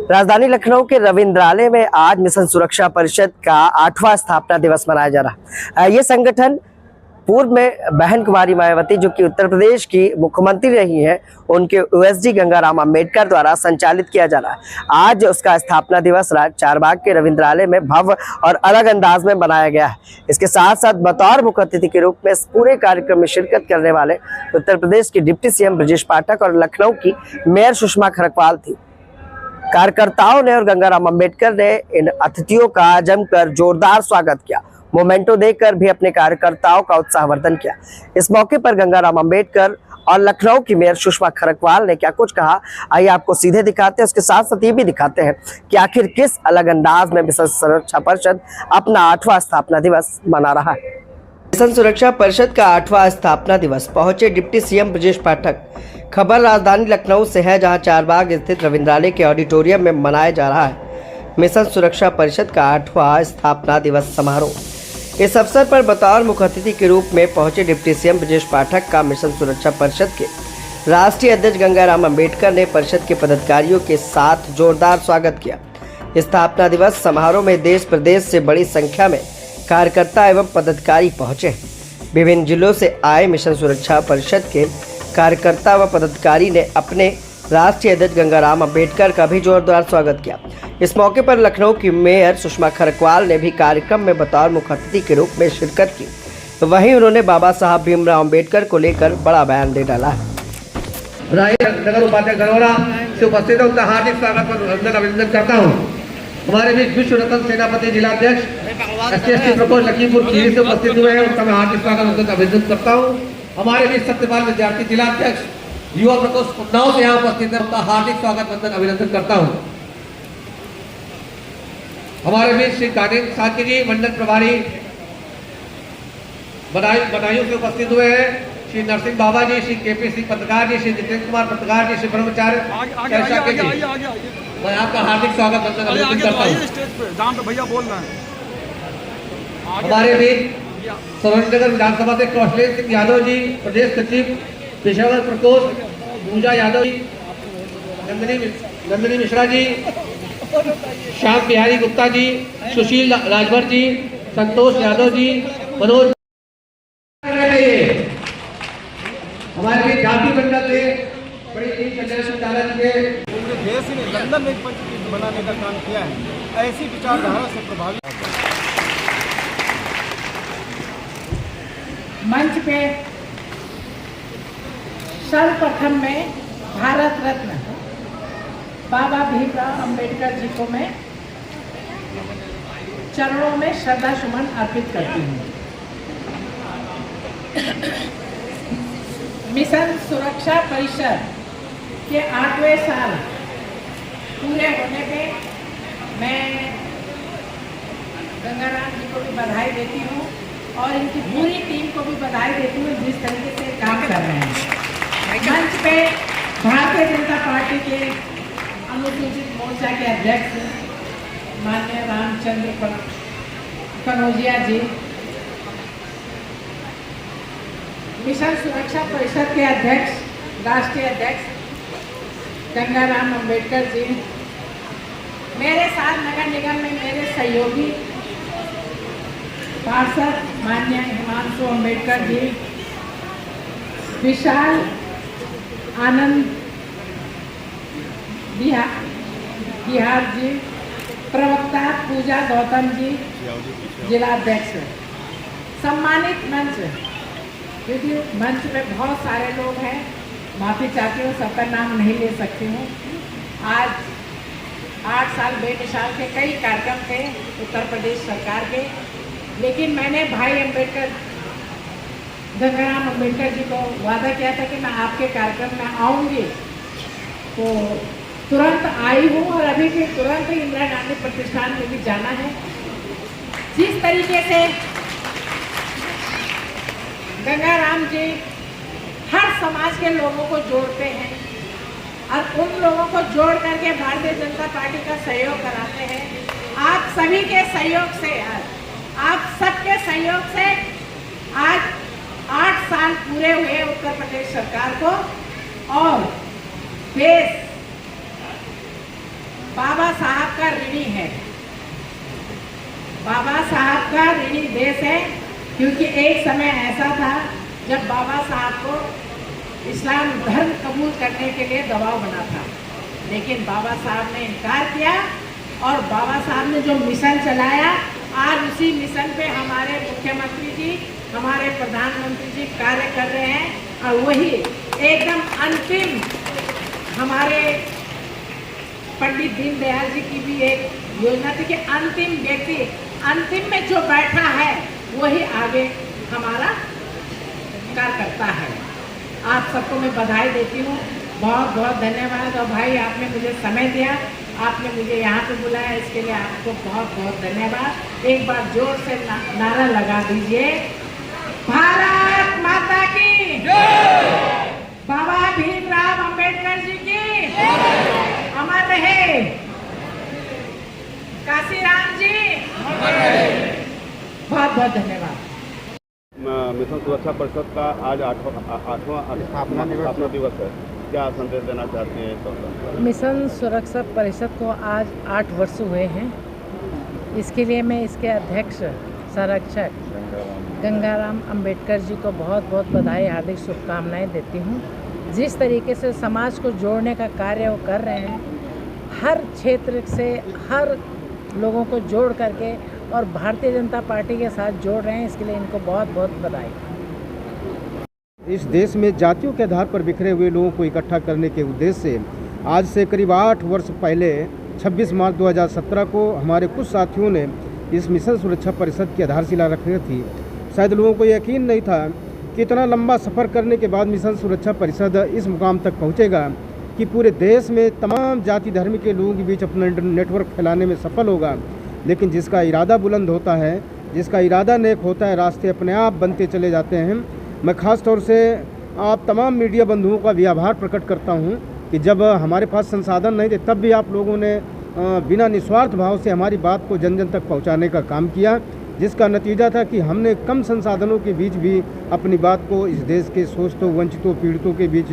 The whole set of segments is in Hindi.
राजधानी लखनऊ के रविंद्रालय में आज मिशन सुरक्षा परिषद का 8वां स्थापना दिवस मनाया जा रहा है। ये संगठन पूर्व में बहन कुमारी मायावती, जो कि उत्तर प्रदेश की मुख्यमंत्री रही हैं, उनके ओएसडी गंगाराम अंबेडकर द्वारा संचालित किया जा रहा है। आज उसका स्थापना दिवस चारबाग के रविंद्रालय में भव्य और अलग अंदाज में मनाया गया है। इसके साथ साथ बतौर मुख्य अतिथि के रूप में इस पूरे कार्यक्रम में शिरकत करने वाले उत्तर प्रदेश के डिप्टी सीएम ब्रजेश पाठक और लखनऊ की मेयर सुषमा खरकवाल थी। कार्यकर्ताओं ने और गंगाराम अंबेडकर ने इन अतिथियों का जमकर जोरदार स्वागत किया। मोमेंटो देकर भी अपने कार्यकर्ताओं का उत्साहवर्धन किया। इस मौके पर गंगाराम अंबेडकर और लखनऊ की मेयर सुषमा खरकवाल ने क्या कुछ कहा, आइए आपको सीधे दिखाते हैं। उसके साथ साथ ये भी दिखाते हैं कि आखिर किस अलग अंदाज में मिशन सुरक्षा परिषद अपना 8वां स्थापना दिवस मना रहा है। मिशन सुरक्षा परिषद का 8वां स्थापना दिवस पहुंचे डिप्टी सीएम ब्रजेश पाठक। खबर राजधानी लखनऊ से है, जहां चारबाग स्थित रविंद्रालय के ऑडिटोरियम में मनाया जा रहा है मिशन सुरक्षा परिषद का 8वां स्थापना दिवस समारोह। इस अवसर पर बतौर मुख्य अतिथि के रूप में पहुंचे डिप्टी सीएम ब्रजेश पाठक का मिशन सुरक्षा परिषद के राष्ट्रीय अध्यक्ष गंगाराम अंबेडकर ने परिषद के पदाधिकारियों के साथ जोरदार स्वागत किया। स्थापना दिवस समारोह में देश प्रदेश से बड़ी संख्या में कार्यकर्ता एवं पदाधिकारी पहुंचे। विभिन्न जिलों से आए मिशन सुरक्षा परिषद के कार्यकर्ता व पदाधिकारी ने अपने राष्ट्रीय अध्यक्ष गंगाराम अंबेडकर का भी जोरदार स्वागत किया। इस मौके पर लखनऊ की मेयर सुषमा खरकवाल ने भी कार्यक्रम में बतौर मुख्य अतिथि के रूप में शिरकत की। तो वहीं उन्होंने बाबा साहब भीमराव अंबेडकर को लेकर बड़ा बयान दे डाला है। नगर उपाध्यक्ष गणोरा से उपस्थित है, उनका हार्दिक स्वागत और अभिनंदन करता हूँ। हमारे बीच विश्व रत्न सेनापति जिलाध्यक्ष SC प्रकोष्ठ लखीमपुर खीरी से उपस्थित हुए हैं, उनका मैं हार्दिक स्वागत और अभिनंदन करता हूँ। हमारे बीच सत्यपाल विद्यार्थी जिलाध्यक्ष युवा प्रकोष्ठ उन्नाव से यहाँ उपस्थित है, उनका हार्दिक स्वागत और अभिनंदन करता हूँ। हमारे बीच श्री कानिन साकी जी मंडल प्रभारी बदायूं से उपस्थित हुए हैं, श्री नरसिंह बाबा जी, श्री KP सिंह पत्रकार जी, श्री जितेंद्र कुमार पत्रकार जी, श्री ब्रह्मचार्य जी, मैं आपका हार्दिक स्वागत और अभिनंदन करता हूँ। भैया बोल रहे हैं। हमारे बीच सरोजनगर विधानसभा से कौशलेंद्र सिंह यादव जी, प्रदेश सचिव पेशावर प्रकोष्ठ, पूजा यादव जी, नंदिनी मिश्रा जी, श्याम बिहारी गुप्ता जी, सुशील राजभर जी, संतोष यादव जी, मनोज। हमारे बीच जाति मंडल से बड़ी संचालन के पूरे देश में लंदन में पंचतीर्थ बनाने का काम किया है। ऐसी विचारधारा से प्रभावित मंच पे सर्वप्रथम में भारत रत्न बाबा भीमराव अंबेडकर जी को मैं चरणों में श्रद्धा सुमन अर्पित करती हूँ। मिशन सुरक्षा परिषद के 8वें साल पूरे होने पे मैं गंगाराम जी को भी बधाई देती हूँ और इनकी पूरी टीम को भी बधाई देती हूँ, जिस तरीके से काम कर रहे हैं। मंच पे भारतीय जनता पार्टी के अनुसूचित मोर्चा के अध्यक्ष माननीय रामचंद्र कनौजिया जी, मिशन सुरक्षा परिषद के अध्यक्ष राष्ट्रीय अध्यक्ष गंगाराम अंबेडकर जी, मेरे साथ नगर निगम में मेरे सहयोगी पार्षद माननीय हिमांशु अंबेडकर जी, विशाल आनंद बिहार जी, प्रवक्ता पूजा गौतम जी, जिलाध्यक्ष, सम्मानित मंच, क्योंकि मंच पे बहुत सारे लोग हैं, माफ़ी चाहती हूँ, सबका नाम नहीं ले सकती हूँ। आज 8 साल बेमिसाल के कई कार्यक्रम थे उत्तर प्रदेश सरकार के, लेकिन मैंने भाई अंबेडकर गंगाराम अंबेडकर जी को वादा किया था कि मैं आपके कार्यक्रम में आऊँगी, तो तुरंत आई हूँ और अभी भी तुरंत इंदिरा गांधी प्रतिष्ठान में भी जाना है। जिस तरीके से गंगाराम जी हर समाज के लोगों को जोड़ते हैं और उन लोगों को जोड़ करके भारतीय जनता पार्टी का सहयोग कराते हैं, आप सभी के सहयोग से, आप सबके सहयोग से आज 8 साल पूरे हुए उत्तर प्रदेश सरकार को और देश बाबा साहब का ऋणी है, बाबा साहब का ऋणी देश है, क्योंकि एक समय ऐसा था जब बाबा साहब को इस्लाम धर्म कबूल करने के लिए दबाव बना था, लेकिन बाबा साहब ने इनकार किया और बाबा साहब ने जो मिशन चलाया, आज उसी मिशन पे हमारे मुख्यमंत्री जी, हमारे प्रधानमंत्री जी कार्य कर रहे हैं। और वही एकदम अंतिम हमारे पंडित दीनदयाल जी की भी एक योजना थी कि अंतिम व्यक्ति अंतिम में जो बैठा है वही आगे हमारा कार्य करता है। आप सबको मैं बधाई देती हूँ, बहुत बहुत धन्यवाद। और भाई आपने मुझे समय दिया, आपने मुझे यहाँ पे बुलाया, इसके लिए आपको बहुत बहुत धन्यवाद। एक बार जोर से नारा लगा दीजिए, भारत माता की जय, बाबा भीमराव अंबेडकर जी की अमर रहे, काशीराम जी अमर रहे। बहुत बहुत धन्यवाद। मिशन सुरक्षा परिषद का आज आठवां स्थापना दिवस है, क्या संदेश देना चाहते हैं इस अवसर पर? मिशन सुरक्षा परिषद को आज 8 वर्ष हुए हैं। इसके लिए मैं इसके अध्यक्ष संरक्षक गंगाराम अंबेडकर जी को बहुत बहुत बधाई, हार्दिक शुभकामनाएं देती हूँ। जिस तरीके से समाज को जोड़ने का कार्य वो कर रहे हैं, हर क्षेत्र से हर लोगों को जोड़ करके और भारतीय जनता पार्टी के साथ जोड़ रहे हैं, इसके लिए इनको बहुत बहुत बधाई। इस देश में जातियों के आधार पर बिखरे हुए लोगों को इकट्ठा करने के उद्देश्य से आज से करीब 8 वर्ष पहले 26 मार्च 2017 को हमारे कुछ साथियों ने इस मिशन सुरक्षा परिषद की आधारशिला रखी थी। शायद लोगों को यकीन नहीं था कि इतना लंबा सफ़र करने के बाद मिशन सुरक्षा परिषद इस मुकाम तक पहुंचेगा कि पूरे देश में तमाम जाति धर्म के लोगों के बीच अपना नेटवर्क फैलाने में सफल होगा। लेकिन जिसका इरादा बुलंद होता है, जिसका इरादा नेक होता है, रास्ते अपने आप बनते चले जाते हैं। मैं ख़ास तौर से आप तमाम मीडिया बंधुओं का भी आभार प्रकट करता हूं कि जब हमारे पास संसाधन नहीं थे तब भी आप लोगों ने बिना निस्वार्थ भाव से हमारी बात को जन जन तक पहुंचाने का काम किया, जिसका नतीजा था कि हमने कम संसाधनों के बीच भी अपनी बात को इस देश के शोषितों, वंचितों, पीड़ितों के बीच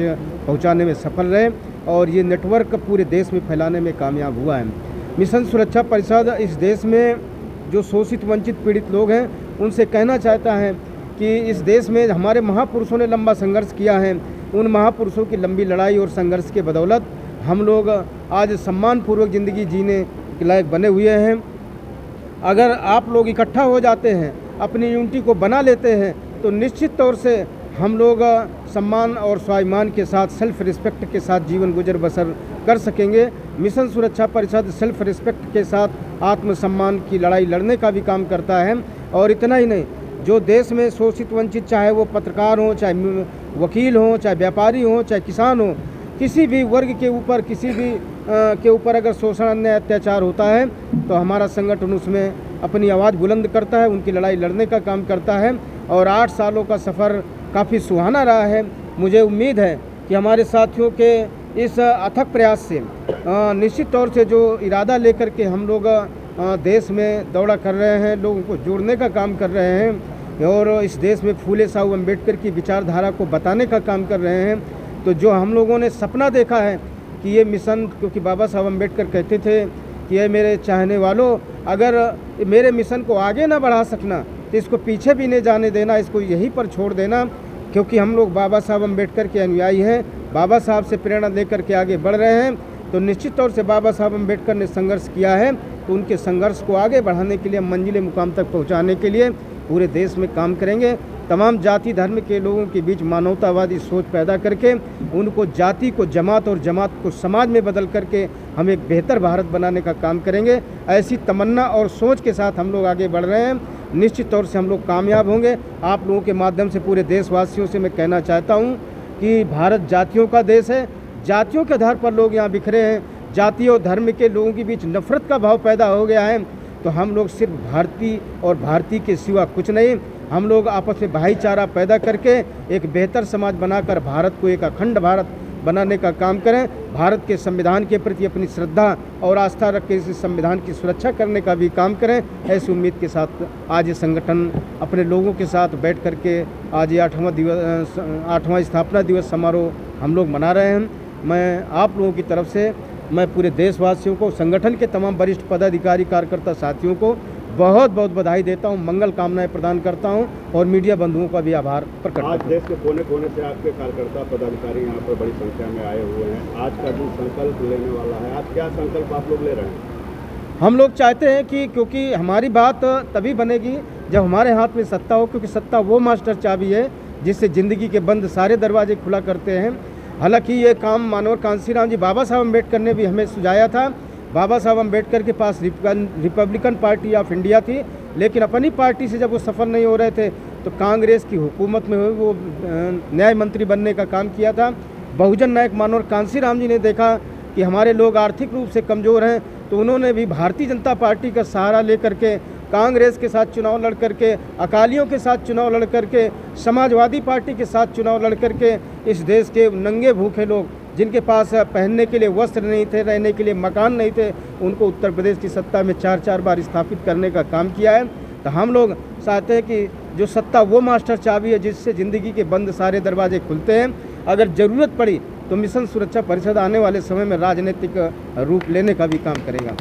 पहुँचाने में सफल रहे और ये नेटवर्क पूरे देश में फैलाने में कामयाब हुआ है। मिशन सुरक्षा परिषद इस देश में जो शोषित, वंचित, पीड़ित लोग हैं उनसे कहना चाहता है कि इस देश में हमारे महापुरुषों ने लंबा संघर्ष किया है। उन महापुरुषों की लंबी लड़ाई और संघर्ष के बदौलत हम लोग आज सम्मानपूर्वक ज़िंदगी जीने के लायक बने हुए हैं। अगर आप लोग इकट्ठा हो जाते हैं, अपनी यूनिटी को बना लेते हैं, तो निश्चित तौर से हम लोग सम्मान और स्वाभिमान के साथ, सेल्फ रिस्पेक्ट के साथ जीवन गुजर बसर कर सकेंगे। मिशन सुरक्षा परिषद सेल्फ रिस्पेक्ट के साथ आत्मसम्मान की लड़ाई लड़ने का भी काम करता है। और इतना ही नहीं, जो देश में शोषित, वंचित, चाहे वो पत्रकार हों, चाहे वकील हों, चाहे व्यापारी हों, चाहे किसान हों, किसी भी वर्ग के ऊपर, किसी भी के ऊपर अगर शोषण, अन्याय, अत्याचार होता है तो हमारा संगठन उसमें अपनी आवाज़ बुलंद करता है, उनकी लड़ाई लड़ने का काम करता है। और 8 सालों का सफ़र काफ़ी सुहाना रहा है। मुझे उम्मीद है कि हमारे साथियों के इस अथक प्रयास से निश्चित तौर से जो इरादा लेकर के हम लोग देश में दौड़ा कर रहे हैं, लोगों को जोड़ने का काम कर रहे हैं और इस देश में फूले साहू अम्बेडकर की विचारधारा को बताने का काम कर रहे हैं, तो जो हम लोगों ने सपना देखा है कि ये मिशन, क्योंकि बाबा साहब अम्बेडकर कहते थे कि ये मेरे चाहने वालों, अगर मेरे मिशन को आगे ना बढ़ा सकना तो इसको पीछे भी नहीं जाने देना, इसको यहीं पर छोड़ देना, क्योंकि हम लोग बाबा साहब अम्बेडकर के अनुयायी हैं, बाबा साहब से प्रेरणा लेकर के आगे बढ़ रहे हैं। तो निश्चित तौर से बाबा साहब अम्बेडकर ने संघर्ष किया है, तो उनके संघर्ष को आगे बढ़ाने के लिए, मंजिले मुकाम तक पहुंचाने के लिए पूरे देश में काम करेंगे। तमाम जाति धर्म के लोगों के बीच मानवतावादी सोच पैदा करके उनको जाति को जमात और जमात को समाज में बदल करके हम एक बेहतर भारत बनाने का काम करेंगे। ऐसी तमन्ना और सोच के साथ हम लोग आगे बढ़ रहे हैं। निश्चित तौर से हम लोग कामयाब होंगे। आप लोगों के माध्यम से पूरे देशवासियों से मैं कहना चाहता हूँ कि भारत जातियों का देश है। जातियों के आधार पर लोग यहाँ बिखरे हैं, जाति और धर्म के लोगों के बीच नफरत का भाव पैदा हो गया है। तो हम लोग सिर्फ भारतीय और भारतीय के सिवा कुछ नहीं, हम लोग आपस में भाईचारा पैदा करके एक बेहतर समाज बनाकर भारत को एक अखंड भारत बनाने का काम करें। भारत के संविधान के प्रति अपनी श्रद्धा और आस्था रख के इस संविधान की सुरक्षा करने का भी काम करें। ऐसी उम्मीद के साथ आज ये संगठन अपने लोगों के साथ बैठ करके आज ये 8वां स्थापना दिवस समारोह हम लोग मना रहे हैं। मैं आप लोगों की तरफ से मैं पूरे देशवासियों को, संगठन के तमाम वरिष्ठ पदाधिकारी कार्यकर्ता साथियों को बहुत बहुत बधाई देता हूं, मंगल कामनाएं प्रदान करता हूं और मीडिया बंधुओं का भी आभार प्रकट करता आज हूं। देश के कोने कोने से आपके कार्यकर्ता पदाधिकारी यहाँ पर बड़ी संख्या में आए हुए हैं। आज का जो संकल्प लेने वाला है, आज क्या संकल्प आप लोग ले रहे हैं? हम लोग चाहते हैं कि क्योंकि हमारी बात तभी बनेगी जब हमारे हाथ में सत्ता हो, क्योंकि सत्ता वो मास्टर चाबी है जिससे ज़िंदगी के बंद सारे दरवाजे खुला करते हैं। हालांकि ये काम मानवर कांसीराम जी बाबा साहब अम्बेडकर ने भी हमें सुझाया था। बाबा साहब अम्बेडकर के पास रिपब्लिकन पार्टी ऑफ इंडिया थी, लेकिन अपनी पार्टी से जब वो सफल नहीं हो रहे थे तो कांग्रेस की हुकूमत में वो न्याय मंत्री बनने का काम किया था। बहुजन नायक मानवर कांसीराम जी ने देखा कि हमारे लोग आर्थिक रूप से कमज़ोर हैं, तो उन्होंने भी भारतीय जनता पार्टी का सहारा लेकर के कांग्रेस के साथ चुनाव लड़ करके, अकालियों के साथ चुनाव लड़ करके, समाजवादी पार्टी के साथ चुनाव लड़ करके इस देश के नंगे भूखे लोग जिनके पास पहनने के लिए वस्त्र नहीं थे, रहने के लिए मकान नहीं थे, उनको उत्तर प्रदेश की सत्ता में 4-4 बार स्थापित करने का काम किया है। तो हम लोग चाहते हैं कि जो सत्ता वो मास्टर चाबी है जिससे ज़िंदगी के बंद सारे दरवाजे खुलते हैं। अगर ज़रूरत पड़ी तो मिशन सुरक्षा परिषद आने वाले समय में राजनीतिक रूप लेने का भी काम करेगा।